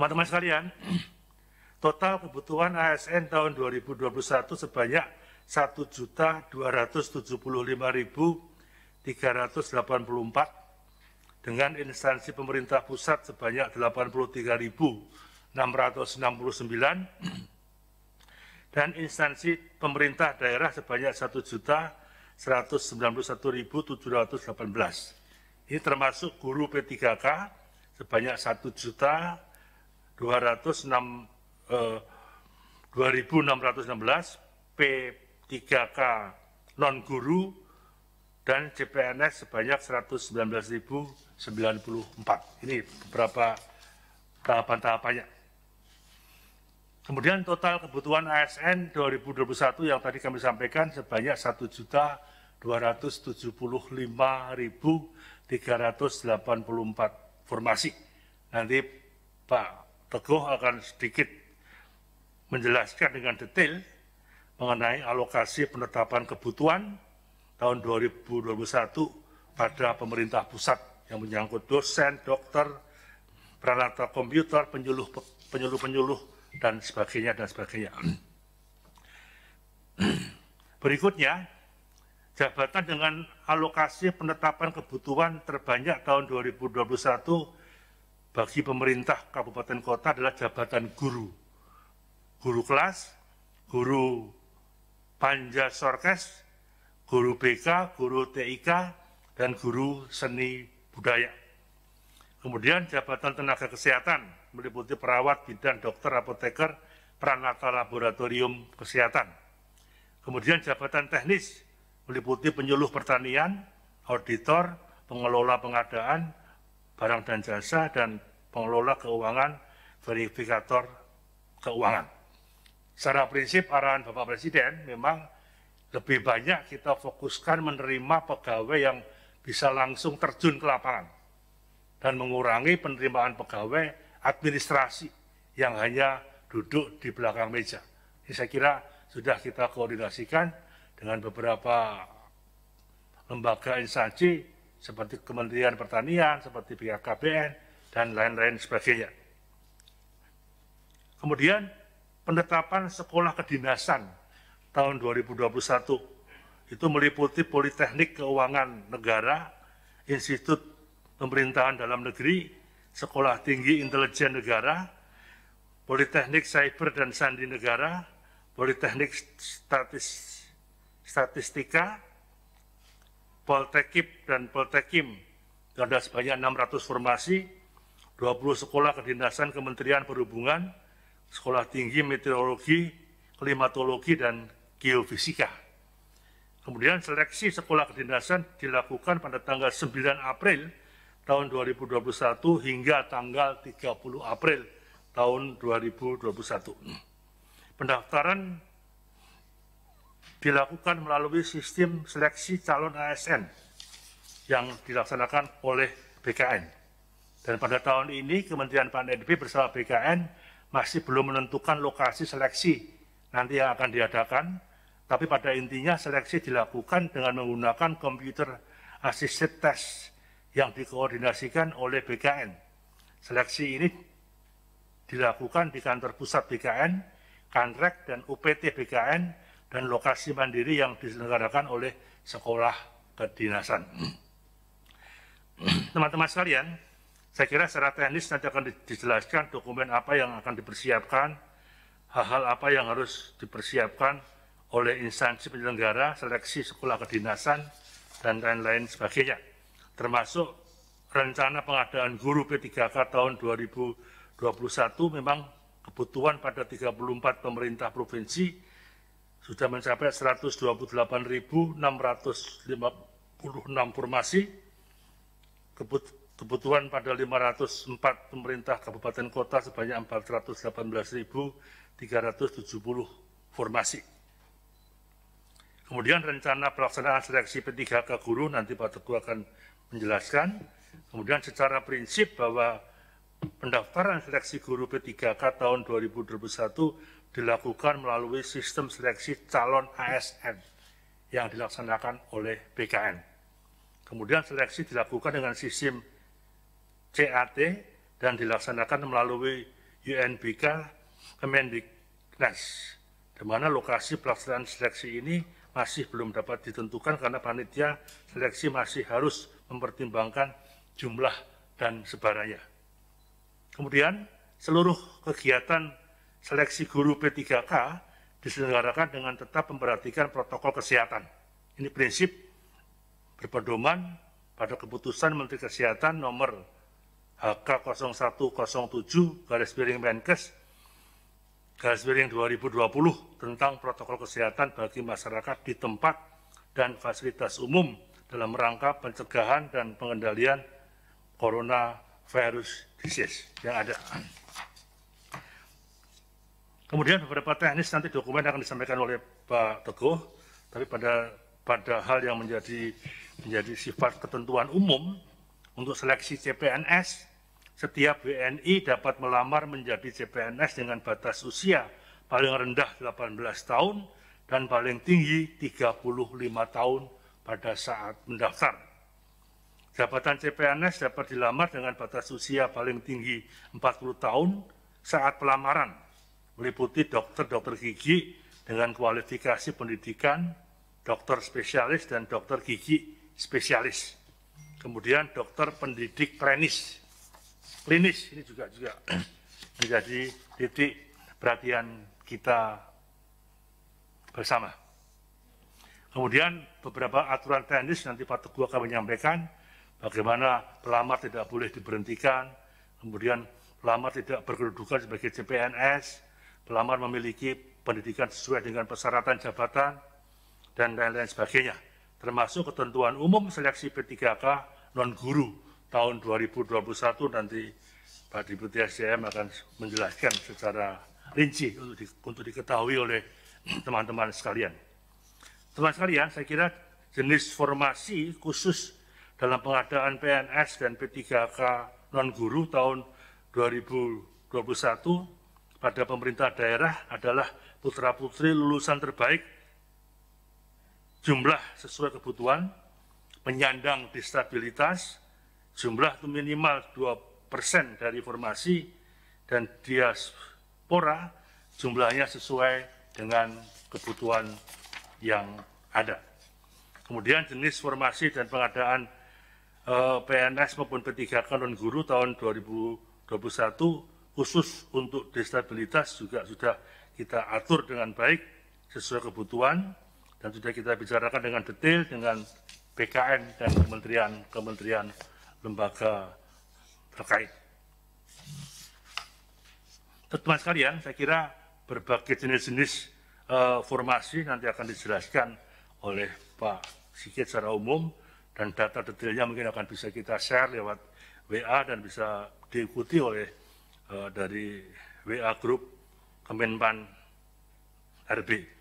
Teman-teman sekalian, total kebutuhan ASN tahun 2021 sebanyak 1.275.384 dengan instansi pemerintah pusat sebanyak 83.669 dan instansi pemerintah daerah sebanyak 1.191.718. Ini termasuk guru P3K sebanyak 2.616, P3K non-guru, dan CPNS sebanyak 119.094. Ini beberapa tahapan-tahapannya. Kemudian total kebutuhan ASN 2021 yang tadi kami sampaikan sebanyak 1.275.384 formasi. Nanti Pak Teguh akan sedikit menjelaskan dengan detail mengenai alokasi penetapan kebutuhan tahun 2021 pada pemerintah pusat yang menyangkut dosen, dokter, peralatan komputer, penyuluh-penyuluh, dan sebagainya, Berikutnya, jabatan dengan alokasi penetapan kebutuhan terbanyak tahun 2021 bagi pemerintah kabupaten kota adalah jabatan guru. Guru kelas, guru panja sorkes, guru BK, guru TIK, dan guru seni budaya. Kemudian jabatan tenaga kesehatan meliputi perawat, bidan, dokter, apoteker, peranata laboratorium kesehatan. Kemudian jabatan teknis meliputi penyuluh pertanian, auditor, pengelola pengadaan, barang dan jasa, dan pengelola keuangan, verifikator keuangan. Secara prinsip arahan Bapak Presiden memang lebih banyak kita fokuskan menerima pegawai yang bisa langsung terjun ke lapangan dan mengurangi penerimaan pegawai administrasi yang hanya duduk di belakang meja. Ini saya kira sudah kita koordinasikan dengan beberapa lembaga instansi seperti Kementerian Pertanian, seperti BKKBN, dan lain-lain sebagainya. Kemudian penetapan sekolah kedinasan tahun 2021 itu meliputi Politeknik Keuangan Negara, Institut Pemerintahan Dalam Negeri, Sekolah Tinggi Intelijen Negara, Politeknik Cyber dan Sandi Negara, Politeknik Statistika, Poltekip dan Poltekim, ada sebanyak 600 formasi, 20 sekolah kedinasan Kementerian Perhubungan, Sekolah Tinggi Meteorologi, Klimatologi, dan Geofisika. Kemudian seleksi sekolah kedinasan dilakukan pada tanggal 9 April tahun 2021 hingga tanggal 30 April tahun 2021. Pendaftaran dilakukan melalui sistem seleksi calon ASN yang dilaksanakan oleh BKN. Dan pada tahun ini Kementerian PAN-RB bersama BKN masih belum menentukan lokasi seleksi nanti yang akan diadakan, tapi pada intinya seleksi dilakukan dengan menggunakan computer assisted test yang dikoordinasikan oleh BKN. Seleksi ini dilakukan di kantor pusat BKN, Kanrek, dan UPT BKN, dan lokasi mandiri yang diselenggarakan oleh sekolah kedinasan. Teman-teman sekalian, saya kira secara teknis nanti akan dijelaskan dokumen apa yang akan dipersiapkan, hal-hal apa yang harus dipersiapkan oleh instansi penyelenggara, seleksi sekolah kedinasan, dan lain-lain sebagainya. Termasuk rencana pengadaan guru P3K tahun 2021 memang kebutuhan pada 34 pemerintah provinsi sudah mencapai 128.656 formasi, kebutuhan pada 504 pemerintah kabupaten kota sebanyak 418.370 formasi. Kemudian rencana pelaksanaan seleksi P3K guru nanti Pak Teguh akan menjelaskan. Kemudian secara prinsip bahwa pendaftaran seleksi guru P3K tahun 2021 dilakukan melalui sistem seleksi calon ASN yang dilaksanakan oleh BKN. Kemudian seleksi dilakukan dengan sistem CAT dan dilaksanakan melalui UNBK Kemendiknas, di mana lokasi pelaksanaan seleksi ini masih belum dapat ditentukan karena panitia seleksi masih harus mempertimbangkan jumlah dan sebarannya. Kemudian seluruh kegiatan seleksi guru P3K diselenggarakan dengan tetap memperhatikan protokol kesehatan. Ini prinsip berpedoman pada keputusan Menteri Kesehatan nomor HK 0107/Menkes/2020 tentang protokol kesehatan bagi masyarakat di tempat dan fasilitas umum dalam rangka pencegahan dan pengendalian coronavirus disease yang ada. Kemudian beberapa teknis nanti dokumen akan disampaikan oleh Pak Teguh, tapi pada hal yang menjadi sifat ketentuan umum untuk seleksi CPNS, setiap WNI dapat melamar menjadi CPNS dengan batas usia paling rendah 18 tahun dan paling tinggi 35 tahun pada saat mendaftar. Jabatan CPNS dapat dilamar dengan batas usia paling tinggi 40 tahun saat pelamaran, meliputi dokter gigi dengan kualifikasi pendidikan, dokter spesialis dan dokter gigi spesialis. Kemudian dokter pendidik klinis ini juga menjadi titik perhatian kita bersama. Kemudian beberapa aturan teknis nanti Pak Teguh akan menyampaikan bagaimana pelamar tidak boleh diberhentikan, kemudian pelamar tidak berkedudukan sebagai CPNS, pelamar memiliki pendidikan sesuai dengan persyaratan jabatan, dan lain-lain sebagainya, termasuk ketentuan umum seleksi P3K non-guru tahun 2021 nanti Pak Deputi SDM akan menjelaskan secara rinci untuk diketahui oleh teman-teman sekalian. Teman sekalian, saya kira jenis formasi khusus dalam pengadaan PNS dan P3K non-guru tahun 2021 pada pemerintah daerah adalah putra-putri lulusan terbaik, jumlah sesuai kebutuhan, penyandang disabilitas, jumlah minimal 2% dari formasi, dan diaspora jumlahnya sesuai dengan kebutuhan yang ada. Kemudian jenis formasi dan pengadaan PNS maupun P3K non-guru tahun 2021 khusus untuk disabilitas juga sudah kita atur dengan baik sesuai kebutuhan dan sudah kita bicarakan dengan detail dengan BKN dan kementerian lembaga terkait. Teman-teman sekalian, saya kira berbagai jenis-jenis formasi nanti akan dijelaskan oleh Pak Sigit secara umum, dan data detailnya mungkin akan bisa kita share lewat WA dan bisa diikuti oleh dari WA Group Kemenpan RB.